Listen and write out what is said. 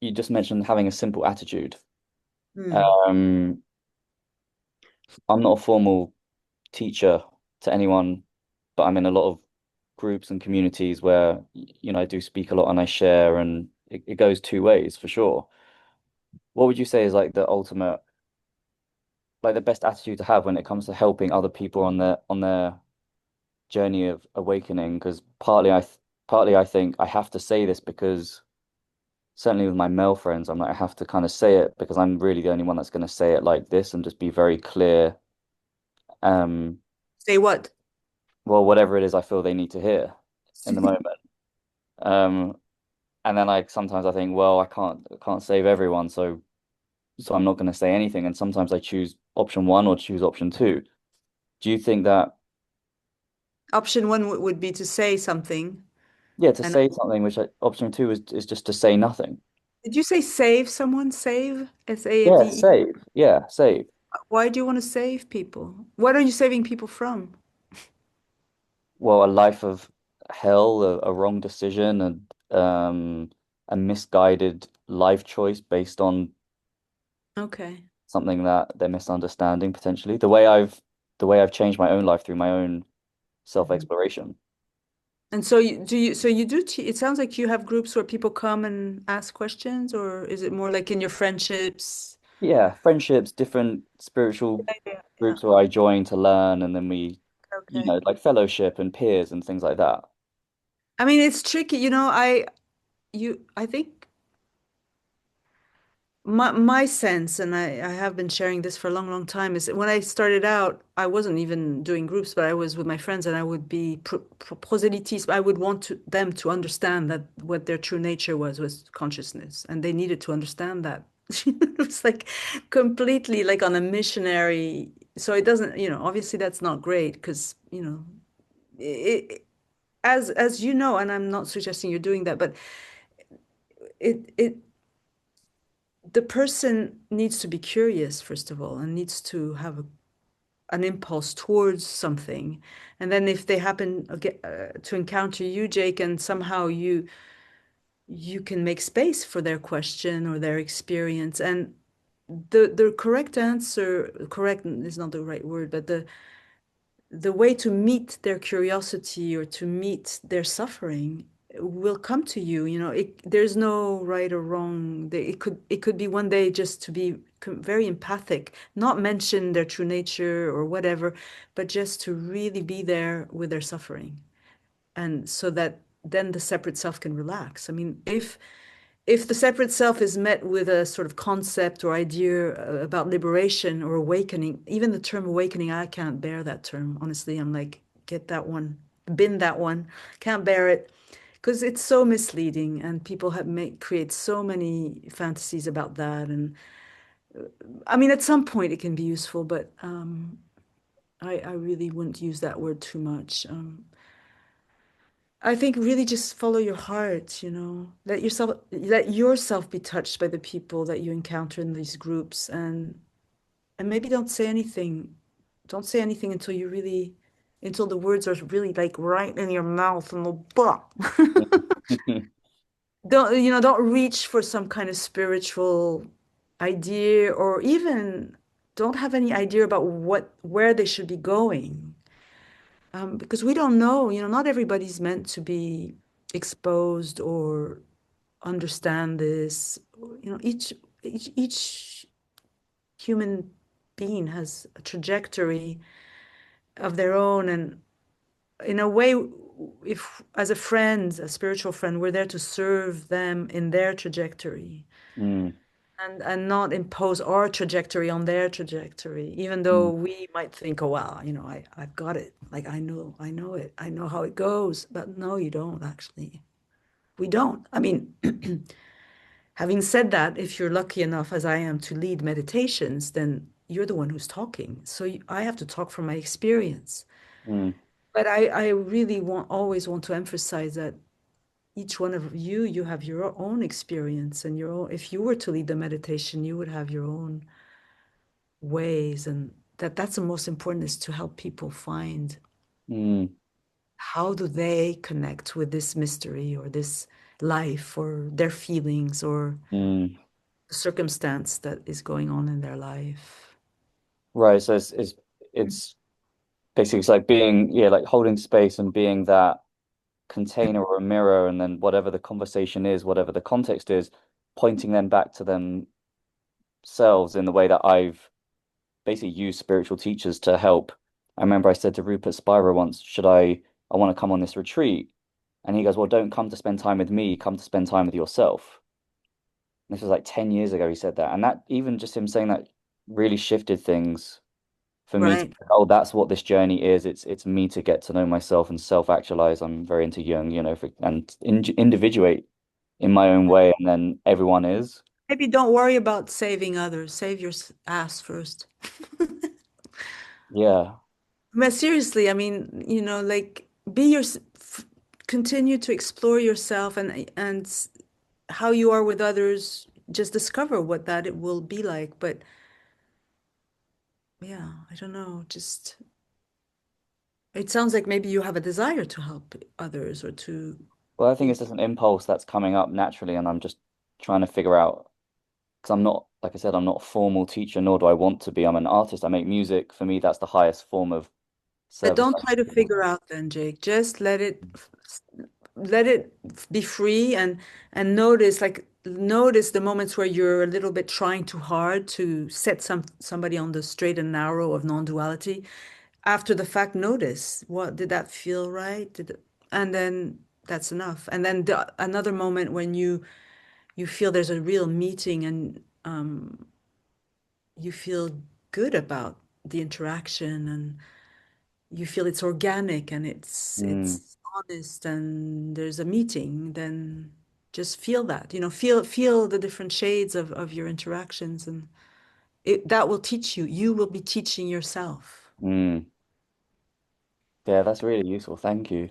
you just mentioned having a simple attitude. Mm. Um, I'm not a formal teacher to anyone, but I'm in a lot of groups and communities where, I do speak a lot and I share, and it goes two ways for sure. What would you say is like the ultimate, like the best attitude to have when it comes to helping other people on their journey of awakening? Because partly I think I have to say this because certainly with my male friends, I'm like, I have to kind of say it because I'm really the only one that's going to say it like this and just be very clear. Um, Say what? well, whatever it is I feel they need to hear in the moment. Um, and then like sometimes I think, well, I can't save everyone, so I'm not going to say anything. And sometimes I choose option one or choose option two. Do you think that, Option one would be to say something. yeah, to And say something, option two is just to say nothing? did you say save someone? Save? Yeah, S-A-V-E? save. Yeah, save. Why do you want to save people? What are you saving people from? Well, a life of hell, a wrong decision, and a misguided life choice based on Okay. something that they're misunderstanding potentially. The way I've changed my own life through my own Mhm. self-exploration. And so you do it sounds like you have groups where people come and ask questions, or is it more like in your friendships? Yeah, friendships, different spiritual Yeah, yeah. groups where I join to learn, and then we, Okay. like fellowship and peers and things like that. I mean, it's tricky, I think my sense, and I have been sharing this for a long, long time, is that when I started out, I wasn't even doing groups, but I was with my friends, and I would be proselytes. I would want them to understand that what their true nature was consciousness, and they needed to understand that. It was like completely like on a missionary. So it doesn't, obviously that's not great because, it, as you know, and I'm not suggesting you're doing that, but it the person needs to be curious, first of all, and needs to have an impulse towards something. And then if they happen to encounter you, Jake, and somehow you can make space for their question or their experience. And the correct answer, correct is not the right word, but the way to meet their curiosity or to meet their suffering will come to you. There's no right or wrong. It could be one day just to be very empathic, not mention their true nature or whatever, but just to really be there with their suffering, and so that then the separate self can relax. I mean, if the separate self is met with a sort of concept or idea about liberation or awakening, even the term awakening, I can't bear that term. Honestly, I'm like, get that one, bin that one, can't bear it because it's so misleading and people have make create so many fantasies about that. And I mean, at some point it can be useful, but I really wouldn't use that word too much. I think really just follow your heart, let yourself be touched by the people that you encounter in these groups, and maybe don't say anything. Don't say anything until the words are really like right in your mouth and the blah. Don't reach for some kind of spiritual idea, or even don't have any idea about where they should be going. Because we don't know, not everybody's meant to be exposed or understand this. Each human being has a trajectory of their own, and in a way, if as a friend, a spiritual friend, we're there to serve them in their trajectory Mm, and not impose our trajectory on their trajectory, even though mm, we might think, oh wow, I've got it. Like I know it. I know how it goes. But no, you don't actually. We don't. I mean, having said that, if you're lucky enough, as I am, to lead meditations, then you're the one who's talking. So I have to talk from my experience. mm, But I really always want to emphasize that each one of you, you have your own experience and your own, if you were to lead the meditation, you would have your own ways, and that's the most important, is to help people find mm. how do they connect with this mystery or this life or their feelings or Mm. the circumstance that is going on in their life? Right. So it's basically it's like being, yeah, like holding space and being that container or a mirror, and then whatever the conversation is, whatever the context is, pointing them back to themselves in the way that I've basically used spiritual teachers to help. I remember I said to Rupert Spira once, I want to come on this retreat. And he goes, well, don't come to spend time with me, come to spend time with yourself. And this was like 10 years ago he said that. And that, even just him saying that, really shifted things for me to, Right. oh, that's what this journey is. It's me to get to know myself and self-actualize. I'm very into Jung, and individuate in my own way, and then everyone is. Maybe don't worry about saving others. Save your ass first. Yeah. But seriously, I mean, like be your, continue to explore yourself and how you are with others. Just discover what that it will be like. But yeah, I don't know. Just it sounds like maybe you have a desire to help others or to Well, I think be. it's just an impulse that's coming up naturally, and I'm just trying to figure out, because I'm not, like I said, I'm not a formal teacher, nor do I want to be. I'm an artist. I make music. For me, that's the highest form of But service don't I try to can do. figure out then, Jake. Just let it be free and notice notice the moments where you're a little bit trying too hard to set somebody on the straight and narrow of non-duality. After the fact, notice what did that feel right? And then that's enough. And then another moment when you feel there's a real meeting and you feel good about the interaction and you feel it's organic and Mm, it's honest and there's a meeting, then just feel that, feel the different shades of your interactions and that will teach you. You will be teaching yourself. mm. Yeah, that's really useful. Thank you.